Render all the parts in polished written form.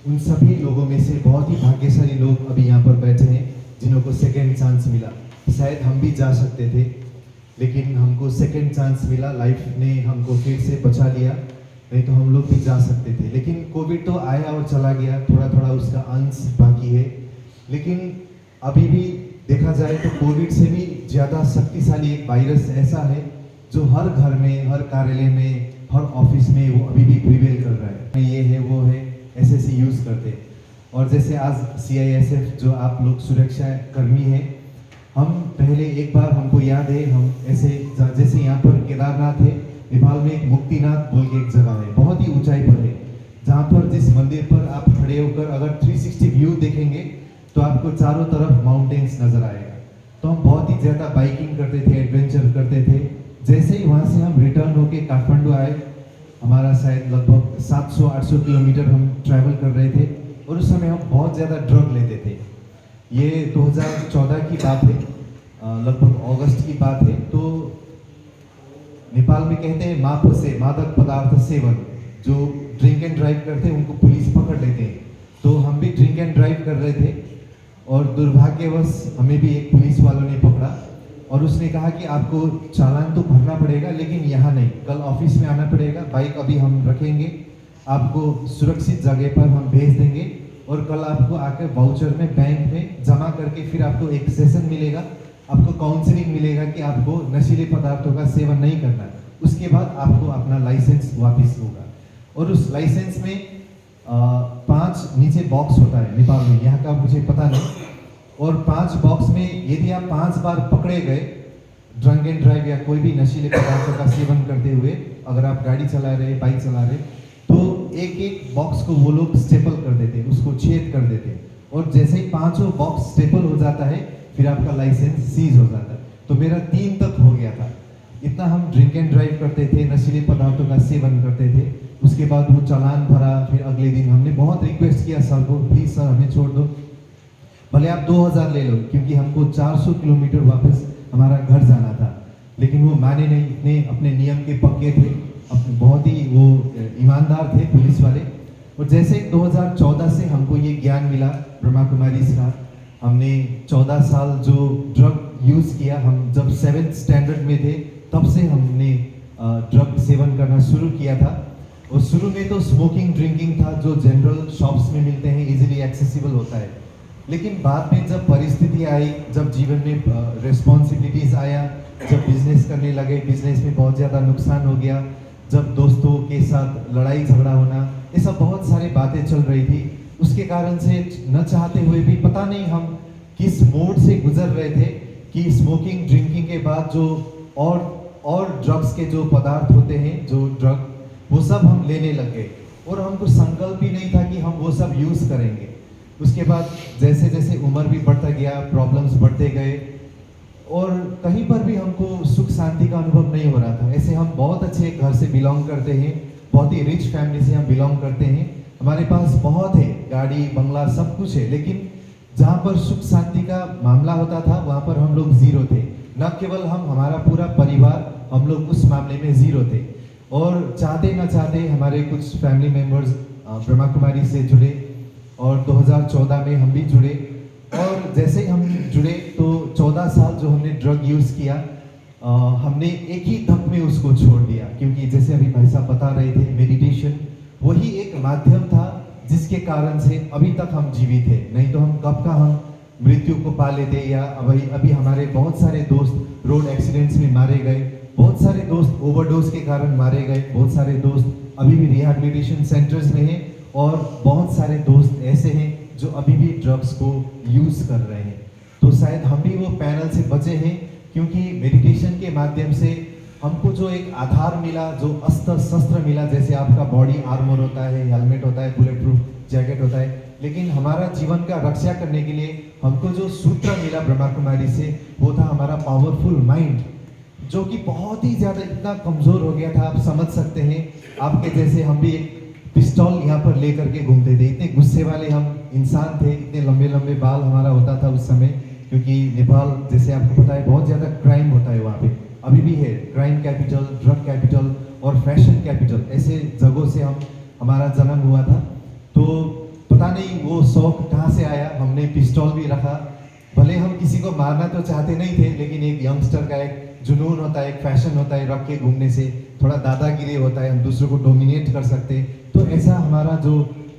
उन सभी लोगों में से बहुत ही भाग्यशाली लोग अभी यहाँ पर बैठे हैं जिन्हों को सेकेंड चांस मिला। शायद हम भी जा सकते थे, लेकिन हमको सेकेंड चांस मिला, लाइफ ने हमको फिर से बचा लिया, नहीं तो हम लोग भी जा सकते थे। लेकिन कोविड तो आया और चला गया, थोड़ा थोड़ा उसका अंश बाकी है। लेकिन अभी भी देखा जाए तो कोविड से भी ज़्यादा शक्तिशाली एक वायरस ऐसा है जो हर घर में, हर कार्यालय में, हर ऑफिस में वो अभी भी प्रिवेल कर रहा है। ये है, वो है, ऐसे यूज़ करते हैं। और जैसे आज CISF जो आप लोग सुरक्षा कर्मी हैं, हम पहले एक बार हमको याद है, हम ऐसे जैसे यहाँ पर केदारनाथ है, नेपाल में एक मुक्तिनाथ बोल के एक जगह है, बहुत ही ऊंचाई पर है, जहाँ पर जिस मंदिर पर आप खड़े होकर अगर 360 व्यू देखेंगे तो आपको चारों तरफ माउंटेन्स नजर आएगा। तो हम बहुत ही ज़्यादा बाइकिंग करते थे, एडवेंचर करते थे। जैसे ही वहाँ से हम रिटर्न होके काठमांडू आए, हमारा शायद लगभग 700-800 किलोमीटर हम ट्रैवल कर रहे थे, और उस समय हम बहुत ज़्यादा ड्रग लेते थे। ये 2014 की बात है, लगभग अगस्त की बात है। तो नेपाल में कहते हैं माफसे, मादक पदार्थ सेवन, जो ड्रिंक एंड ड्राइव करते हैं उनको पुलिस पकड़ लेते हैं। तो हम भी ड्रिंक एंड ड्राइव कर रहे थे, और दुर्भाग्यवश हमें भी एक पुलिस वालों ने पकड़ा, और उसने कहा कि आपको चालान तो भरना पड़ेगा, लेकिन यहाँ नहीं, कल ऑफिस में आना पड़ेगा, बाइक अभी हम रखेंगे, आपको सुरक्षित जगह पर हम भेज देंगे, और कल आपको आकर वाउचर में बैंक में जमा करके फिर आपको एक सेशन मिलेगा, आपको काउंसलिंग मिलेगा कि आपको नशीले पदार्थों का सेवन नहीं करना। उसके बाद आपको अपना लाइसेंस वापस होगा। और उस लाइसेंस में 5 नीचे बॉक्स होता है नेपाल में, यहाँ का मुझे पता नहीं, और 5 बॉक्स में यदि आप 5 बार पकड़े गए ड्रंक एंड ड्राइव या कोई भी नशीले पदार्थों का सेवन करते हुए, अगर आप गाड़ी चला रहे, बाइक चला रहे, तो एक एक बॉक्स को वो लोग स्टेपल कर देते, उसको छेद कर देते, और जैसे ही 5 बॉक्स स्टेपल हो जाता है फिर आपका लाइसेंस सीज हो जाता है। तो मेरा 3 तक हो गया था। इतना हम ड्रिंक एंड ड्राइव करते थे, नशीले पदार्थों का सेवन करते थे। उसके बाद वो चालान भरा, फिर अगले दिन हमने बहुत रिक्वेस्ट किया सर को, प्लीज़ सर हमें छोड़ दो, भले आप 2000 ले लो, क्योंकि हमको 400 किलोमीटर वापस हमारा घर जाना था। लेकिन वो माने नहीं, इतने अपने नियम के पक्के थे, अपने बहुत ही वो ईमानदार थे पुलिस वाले। और जैसे 2014 से हमको ये ज्ञान मिला ब्रह्मा कुमारी का, हमने 14 साल जो ड्रग यूज़ किया, हम जब 7th स्टैंडर्ड में थे तब से हमने ड्रग सेवन करना शुरू किया था। और शुरू में तो स्मोकिंग ड्रिंकिंग था, जो जनरल शॉप्स में मिलते हैं, इजीली एक्सेसिबल होता है। लेकिन बाद में जब परिस्थिति आई, जब जीवन में रिस्पॉन्सिबिलिटीज़ आया, जब बिजनेस करने लगे, बिजनेस में बहुत ज़्यादा नुकसान हो गया, जब दोस्तों के साथ लड़ाई झगड़ा होना, ये सब बहुत सारी बातें चल रही थी। उसके कारण से न चाहते हुए भी पता नहीं हम किस मोड से गुजर रहे थे कि स्मोकिंग ड्रिंकिंग के बाद जो और ड्रग्स के जो पदार्थ होते हैं, जो ड्रग, वो सब हम लेने लग गए, और हमको संकल्प ही नहीं था कि हम वो सब यूज़ करेंगे। उसके बाद जैसे जैसे उम्र भी बढ़ता गया, प्रॉब्लम्स बढ़ते गए, और कहीं पर भी हमको सुख शांति का अनुभव नहीं हो रहा था। ऐसे हम बहुत अच्छे घर से बिलोंग करते हैं, बहुत ही रिच फैमिली से हम बिलोंग करते हैं, हमारे पास बहुत है, गाड़ी बंगला सब कुछ है, लेकिन जहाँ पर सुख शांति का मामला होता था वहाँ पर हम लोग जीरो थे। न केवल हम, हमारा पूरा परिवार, हम लोग उस मामले में जीरो थे। और चाहते न चाहते हमारे कुछ फैमिली मेम्बर्स ब्रह्मा कुमारी से जुड़े, और 2014 में हम भी जुड़े। और जैसे ही हम जुड़े तो 14 साल जो हमने ड्रग यूज़ किया, हमने एक ही धक में उसको छोड़ दिया, क्योंकि जैसे अभी भाई साहब बता रहे थे, मेडिटेशन वही एक माध्यम था जिसके कारण से अभी तक हम जीवित हैं। नहीं तो हम कब का हम मृत्यु को पा लेते, या अभी हमारे बहुत सारे दोस्त रोड एक्सीडेंट्स में मारे गए, बहुत सारे दोस्त ओवरडोज के कारण मारे गए, बहुत सारे दोस्त अभी भी रिहैबिलिटेशन सेंटर्स में हैं, और बहुत सारे दोस्त ऐसे हैं जो अभी भी ड्रग्स को यूज़ कर रहे हैं। तो शायद हम भी वो पैनल से बचे हैं, क्योंकि मेडिटेशन के माध्यम से हमको जो एक आधार मिला, जो अस्त्र शस्त्र मिला, जैसे आपका बॉडी आर्मर होता है, हेलमेट होता है, बुलेट प्रूफ जैकेट होता है, लेकिन हमारा जीवन का रक्षा करने के लिए हमको जो सूत्र मिला ब्रह्मा कुमारी से, वो था हमारा पावरफुल माइंड, जो कि बहुत ही ज़्यादा इतना कमज़ोर हो गया था, आप समझ सकते हैं। आपके जैसे हम भी एक पिस्तौल यहाँ पर लेकर के घूमते थे, इतने गुस्से वाले हम इंसान थे, इतने लंबे लंबे बाल हमारा होता था उस समय, क्योंकि नेपाल जैसे आपको पता है बहुत ज़्यादा क्राइम होता है वहाँ पे, अभी भी है, क्राइम कैपिटल, ड्रग कैपिटल और फैशन कैपिटल, ऐसे जगहों से हमारा जन्म हुआ था। तो पता नहीं वो शौक कहाँ से आया, हमने पिस्तौल भी रखा। भले हम किसी को मारना तो चाहते नहीं थे, लेकिन एक यंगस्टर का एक जुनून होता है, एक फैशन होता है रख के घूमने से, थोड़ा दादागिरी होता है, हम दूसरों को डोमिनेट कर सकते। तो ऐसा हमारा जो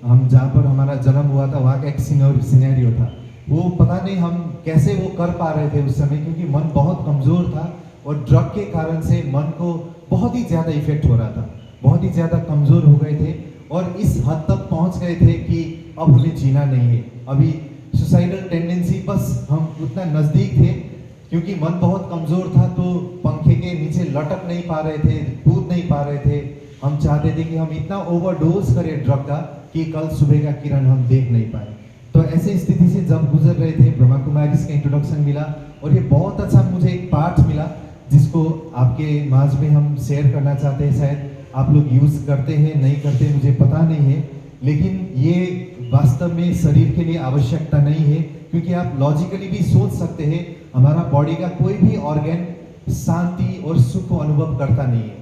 हम जहाँ पर हमारा जन्म हुआ था वहाँ का एक सिनेरियो था। वो पता नहीं हम कैसे वो कर पा रहे थे उस समय, क्योंकि मन बहुत कमज़ोर था और ड्रग के कारण से मन को बहुत ही ज़्यादा इफेक्ट हो रहा था, बहुत ही ज़्यादा कमज़ोर हो गए थे और इस हद तक पहुँच गए थे कि अब हमें जीना नहीं है। अभी सुसाइडल टेंडेंसी, बस हम उतना नज़दीक थे क्योंकि मन बहुत कमज़ोर था, तो पंखे के नीचे लटक नहीं पा रहे थे, कूद नहीं पा रहे थे। हम चाहते थे कि हम इतना ओवरडोज करें ड्रग का कि कल सुबह का किरण हम देख नहीं पाए। तो ऐसे स्थिति से जब गुजर रहे थे, ब्रह्मा कुमारीज का इंट्रोडक्शन मिला और ये बहुत अच्छा मुझे एक पार्ट मिला जिसको आपके माज में हम शेयर करना चाहते हैं। शायद आप लोग यूज़ करते हैं नहीं करते मुझे पता नहीं है, लेकिन ये वास्तव में शरीर के लिए आवश्यकता नहीं है, क्योंकि आप लॉजिकली भी सोच सकते हैं हमारा बॉडी का कोई भी ऑर्गन शांति और सुख को अनुभव करता नहीं है।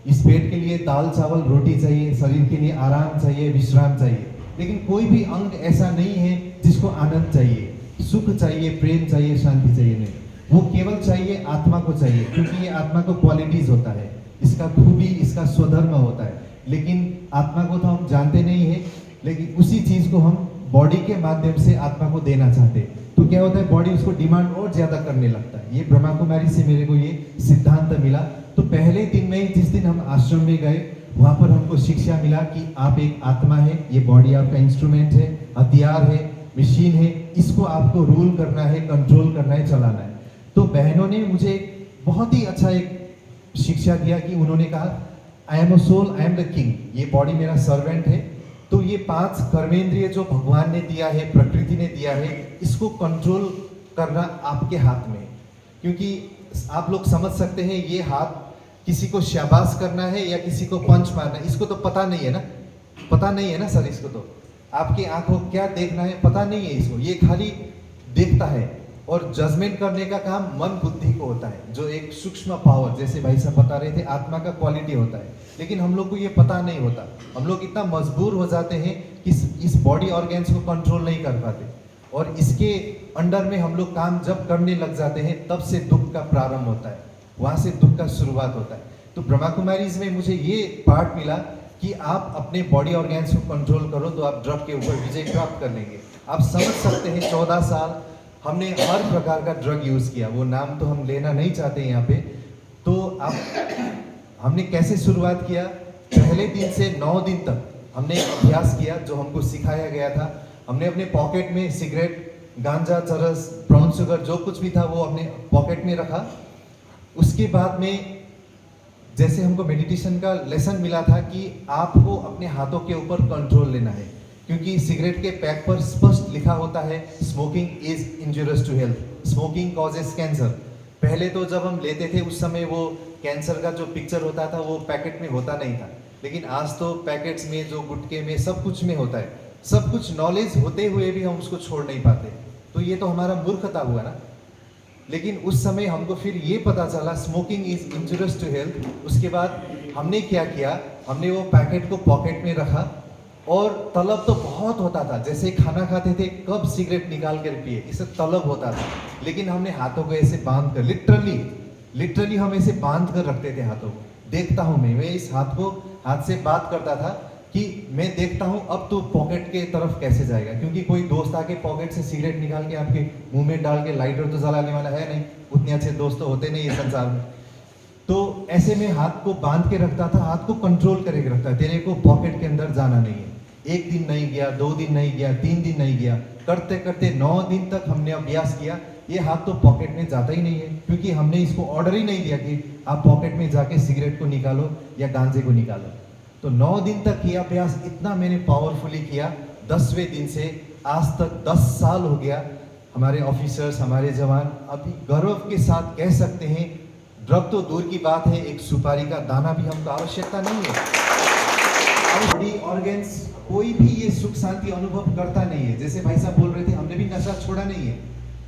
इस पेट के लिए दाल चावल रोटी चाहिए, शरीर के लिए आराम चाहिए, विश्राम चाहिए, लेकिन कोई भी अंग ऐसा नहीं है जिसको आनंद चाहिए, सुख चाहिए, प्रेम चाहिए, शांति चाहिए। नहीं, वो केवल चाहिए आत्मा को चाहिए, क्योंकि ये आत्मा को क्वालिटीज होता है, इसका खूबी, इसका स्वधर्म होता है। लेकिन आत्मा को तो हम जानते नहीं है, लेकिन उसी चीज को हम बॉडी के माध्यम से आत्मा को देना चाहते हैं। तो क्या होता है, बॉडी उसको डिमांड और ज्यादा करने लगता है। ये ब्रह्मा कुमारी से मेरे को ये सिद्धांत मिला। तो पहले दिन में जिस दिन हम आश्रम में गए, वहाँ पर हमको शिक्षा मिला कि आप एक आत्मा है, ये बॉडी आपका इंस्ट्रूमेंट है, हथियार है, मशीन है, इसको आपको रूल करना है, कंट्रोल करना है, चलाना है। तो बहनों ने मुझे बहुत ही अच्छा एक शिक्षा दिया कि उन्होंने कहा, I am a soul, I am the king, ये बॉडी मेरा सर्वेंट है। तो ये 5 कर्मेंद्रिय जो भगवान ने दिया है, प्रकृति ने दिया है, इसको कंट्रोल करना आपके हाथ में है। क्योंकि आप लोग समझ सकते हैं, ये हाथ किसी को शाबाश करना है या किसी को पंच मारना है, इसको तो पता नहीं है ना, पता नहीं है ना सर, इसको तो आपकी आंखों क्या देखना है पता नहीं है इसको, ये खाली देखता है। और जजमेंट करने का काम मन बुद्धि को होता है, जो एक सूक्ष्म पावर, जैसे भाई साहब बता रहे थे, आत्मा का क्वालिटी होता है। लेकिन हम लोग को ये पता नहीं होता, हम लोग इतना मजबूर हो जाते हैं कि इस बॉडी ऑर्गन्स को कंट्रोल नहीं कर पाते, और इसके अंडर में हम लोग काम जब करने लग जाते हैं तब से दुख का प्रारंभ होता है, वहाँ से दुख का शुरुआत होता है। तो ब्रह्मा कुमारीज में मुझे ये पार्ट मिला कि आप अपने बॉडी ऑर्गन्स को कंट्रोल करो तो आप ड्रग के ऊपर विजय प्राप्त कर लेंगे। आप समझ सकते हैं 14 साल हमने हर प्रकार का ड्रग यूज़ किया, वो नाम तो हम लेना नहीं चाहते यहाँ पे। तो आप हमने कैसे शुरुआत किया, पहले दिन से 9 दिन तक हमने एक अभ्यास किया जो हमको सिखाया गया था। हमने अपने पॉकेट में सिगरेट, गांजा, चरस, ब्राउन शुगर, जो कुछ भी था वो अपने पॉकेट में रखा। उसके बाद में जैसे हमको मेडिटेशन का लेसन मिला था कि आपको अपने हाथों के ऊपर कंट्रोल लेना है, क्योंकि सिगरेट के पैक पर स्पष्ट लिखा होता है, smoking is injurious to health, smoking causes cancer. पहले तो जब हम लेते थे उस समय वो कैंसर का जो पिक्चर होता था वो पैकेट में होता नहीं था, लेकिन आज तो पैकेट्स में, जो गुटके में, सब कुछ में होता है। सब कुछ नॉलेज होते हुए भी हम उसको छोड़ नहीं पाते, तो ये तो हमारा मूर्खता हुआ ना। लेकिन उस समय हमको फिर ये पता चला smoking is injurious to health. उसके बाद हमने क्या किया, हमने वो पैकेट को पॉकेट में रखा, और तलब तो बहुत होता था, जैसे खाना खाते थे कब सिगरेट निकाल कर पिए, इससे तलब होता था। लेकिन हमने हाथों को ऐसे बांध कर, लिटरली हम ऐसे बांध कर रखते थे हाथों को। देखता हूँ मैं इस हाथ से बात करता था कि मैं देखता हूँ अब तो पॉकेट के तरफ कैसे जाएगा, क्योंकि कोई दोस्त आके पॉकेट से सिगरेट निकाल के आपके मुंह में डाल के, लाइटर तो जलाने वाला है नहीं, उतने अच्छे दोस्त तो होते नहीं है संसार में। तो ऐसे में हाथ को बांध के रखता था, हाथ को कंट्रोल करके रखता है, तेरे को पॉकेट के अंदर जाना नहीं है। 1 दिन नहीं गया, 2 दिन नहीं गया, 3 दिन नहीं गया, करते करते 9 दिन तक हमने अभ्यास किया। ये हाथ तो पॉकेट में जाता ही नहीं है, क्योंकि हमने इसको ऑर्डर ही नहीं दिया कि आप पॉकेट में जाके सिगरेट को निकालो या गांजे को निकालो। तो 9 दिन तक ये अभ्यास इतना मैंने पावरफुली किया। 10वें दिन से आज तक 10 साल हो गया। हमारे ऑफिसर्स, हमारे जवान अभी गर्व के साथ कह सकते हैं, ड्रग तो दूर की बात है, एक सुपारी का दाना भी हमको आवश्यकता नहीं है। बॉडी ऑर्गन्स कोई भी ये सुख शांति अनुभव करता नहीं है। जैसे भाई साहब बोल रहे थे, हमने भी नशा छोड़ा नहीं है,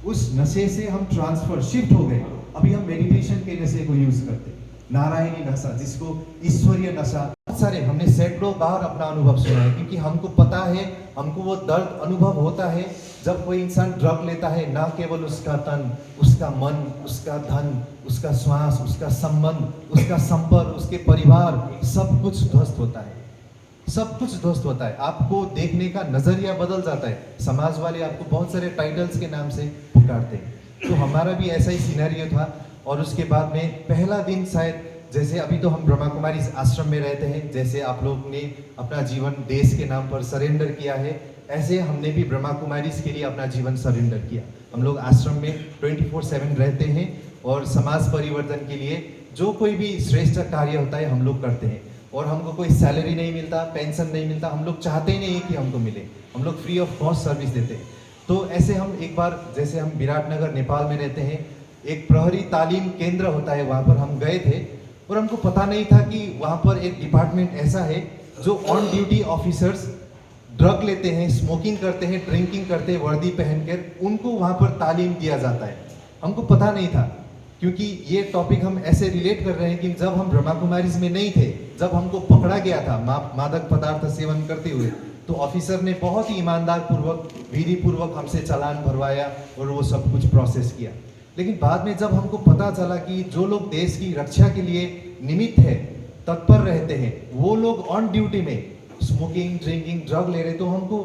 उस नशे से हम ट्रांसफर शिफ्ट हो गए। अभी हम मेडिटेशन के नशे को यूज करते, नारायणी नशा, जिसको ईश्वरीय नशा। बहुत सारे हमने सैकड़ों बार अपना अनुभव सुना है, क्योंकि हमको पता है, हमको वो दर्द अनुभव होता है जब कोई इंसान ड्रग लेता है। ना केवल उसका तन, उसका मन, उसका धन, उसका श्वास, उसका संबंध, उसका संपर्क, उसके परिवार, सब कुछ ध्वस्त होता है, सब कुछ ध्वस्त होता है। आपको देखने का नजरिया बदल जाता है। समाज वाले आपको बहुत सारे टाइटल्स के नाम से पुकारते हैं। तो हमारा भी ऐसा ही सिनेरियो था। और उसके बाद में पहला दिन शायद, जैसे अभी तो हम ब्रह्मा कुमारी आश्रम में रहते हैं, जैसे आप लोग ने अपना जीवन देश के नाम पर सरेंडर किया है, ऐसे हमने भी ब्रह्मा कुमारी के लिए अपना जीवन सरेंडर किया। हम लोग आश्रम में 24/7 रहते हैं और समाज परिवर्तन के लिए जो कोई भी श्रेष्ठ कार्य होता है हम लोग करते हैं। और हमको कोई सैलरी नहीं मिलता, पेंशन नहीं मिलता, हम लोग चाहते ही नहीं है कि हमको मिले, हम लोग फ्री ऑफ कॉस्ट सर्विस देते हैं। तो ऐसे हम एक बार, जैसे हम विराटनगर नेपाल में रहते हैं, एक प्रहरी तालीम केंद्र होता है, वहाँ पर हम गए थे। और हमको पता नहीं था कि वहाँ पर एक डिपार्टमेंट ऐसा है जो ऑन ड्यूटी ऑफिसर्स ड्रग लेते हैं, स्मोकिंग करते हैं, ड्रिंकिंग करते हैं, वर्दी पहनकर उनको वहाँ पर तालीम दिया जाता है। हमको पता नहीं था, क्योंकि ये टॉपिक हम ऐसे रिलेट कर रहे हैं कि जब हम ब्रह्मा कुमारीज में नहीं थे, जब हमको पकड़ा गया था मादक पदार्थ सेवन करते हुए, तो ऑफिसर ने बहुत ही ईमानदार पूर्वक, विधि पूर्वक हमसे चालान भरवाया और वो सब कुछ प्रोसेस किया। लेकिन बाद में जब हमको पता चला कि जो लोग देश की रक्षा के लिए निमित्त है, तत्पर रहते हैं, वो लोग ऑन ड्यूटी में स्मोकिंग, ड्रिंकिंग, ड्रग ले रहे, तो हमको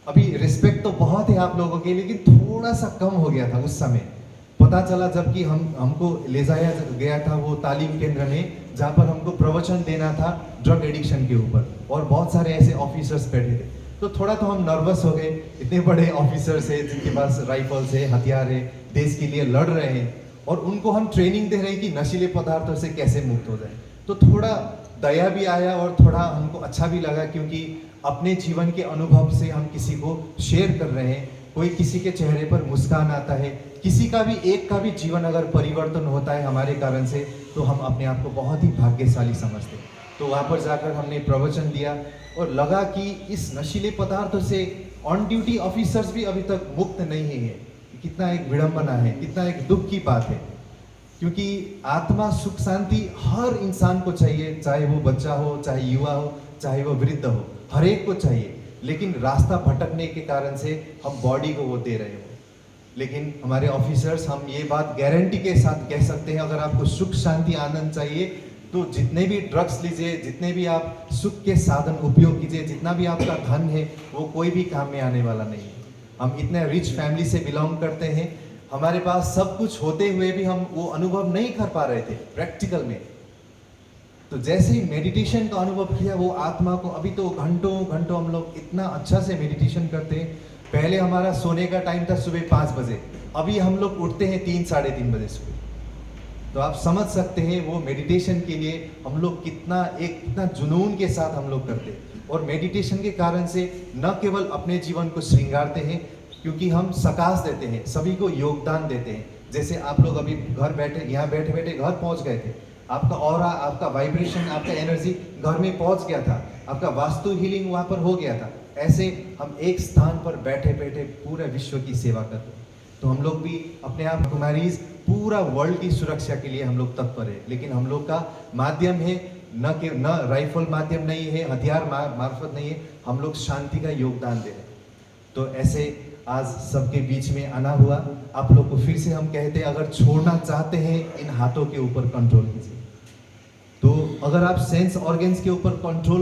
अभी रिस्पेक्ट तो बहुत है आप लोगों के, लेकिन थोड़ा सा कम हो गया था उस समय। पता चला जबकि हमको ले जाया गया था वो तालीम केंद्र में, जहाँ पर हमको प्रवचन देना था ड्रग एडिक्शन के ऊपर, और बहुत सारे ऐसे ऑफिसर्स बैठे थे। तो थोड़ा तो हम नर्वस हो गए, इतने बड़े ऑफिसर्स है जिनके पास राइफल्स है, हथियार है, देश के लिए लड़ रहे हैं, और उनको हम ट्रेनिंग दे रहे हैं कि नशीले पदार्थों से कैसे मुक्त हो जाए। तो थोड़ा दया भी आया और थोड़ा हमको अच्छा भी लगा, क्योंकि अपने जीवन के अनुभव से हम किसी को शेयर कर रहे हैं। कोई किसी के चेहरे पर मुस्कान आता है, किसी का भी, एक का भी जीवन अगर परिवर्तन होता है हमारे कारण से, तो हम अपने आप को बहुत ही भाग्यशाली समझते हैं। तो वहाँ पर जाकर हमने प्रवचन दिया और लगा कि इस नशीले पदार्थों से ऑन ड्यूटी ऑफिसर्स भी अभी तक मुक्त नहीं है। कितना एक विडंबना है, कितना एक दुख की बात है, क्योंकि आत्मा सुख शांति हर इंसान को चाहिए, चाहे वो बच्चा हो, चाहे युवा हो, चाहे वो वृद्ध हो, हर एक को चाहिए। लेकिन रास्ता भटकने के कारण से हम बॉडी को वो दे रहे हो। लेकिन हमारे ऑफिसर्स, हम ये बात गारंटी के साथ कह सकते हैं, अगर आपको सुख शांति आनंद चाहिए तो जितने भी ड्रग्स लीजिए, जितने भी आप सुख के साधन उपयोग कीजिए, जितना भी आपका धन है, वो कोई भी काम में आने वाला नहीं है। हम इतने रिच फैमिली से बिलोंग करते हैं, हमारे पास सब कुछ होते हुए भी हम वो अनुभव नहीं कर पा रहे थे प्रैक्टिकल में। तो जैसे ही मेडिटेशन का अनुभव किया, वो आत्मा को, अभी तो घंटों घंटों हम लोग इतना अच्छा से मेडिटेशन करते हैं। पहले हमारा सोने का टाइम था सुबह 5 बजे, अभी हम लोग उठते हैं 3 साढ़े 3 बजे सुबह। तो आप समझ सकते हैं वो मेडिटेशन के लिए हम लोग कितना जुनून के साथ हम लोग करते हैं। और मेडिटेशन के कारण से न केवल अपने जीवन को श्रृंगारते हैं, क्योंकि हम सकाश देते हैं, सभी को योगदान देते हैं। जैसे आप लोग अभी घर बैठे, यहाँ बैठे बैठे घर पहुँच गए थे, आपका ऑरा, आपका वाइब्रेशन, आपका एनर्जी घर में पहुँच गया था, आपका वास्तु हीलिंग वहाँ पर हो गया था। ऐसे हम एक स्थान पर बैठे बैठे पूरे विश्व की सेवा करते हैं। तो हम लोग भी अपने आप कुमारीज पूरा वर्ल्ड की सुरक्षा के लिए हम लोग तत्पर है। लेकिन हम लोग का माध्यम है न राइफल माध्यम नहीं है, हथियार मार्फत नहीं है, हम लोग शांति का योगदान दे रहे हैं। तो ऐसे आज सबके बीच में आना हुआ। आप लोग को फिर से हम कहते हैं, अगर छोड़ना चाहते हैं इन हाथों के ऊपर कंट्रोल कीजिए। तो अगर आप सेंस ऑर्गन्स के ऊपर कंट्रोल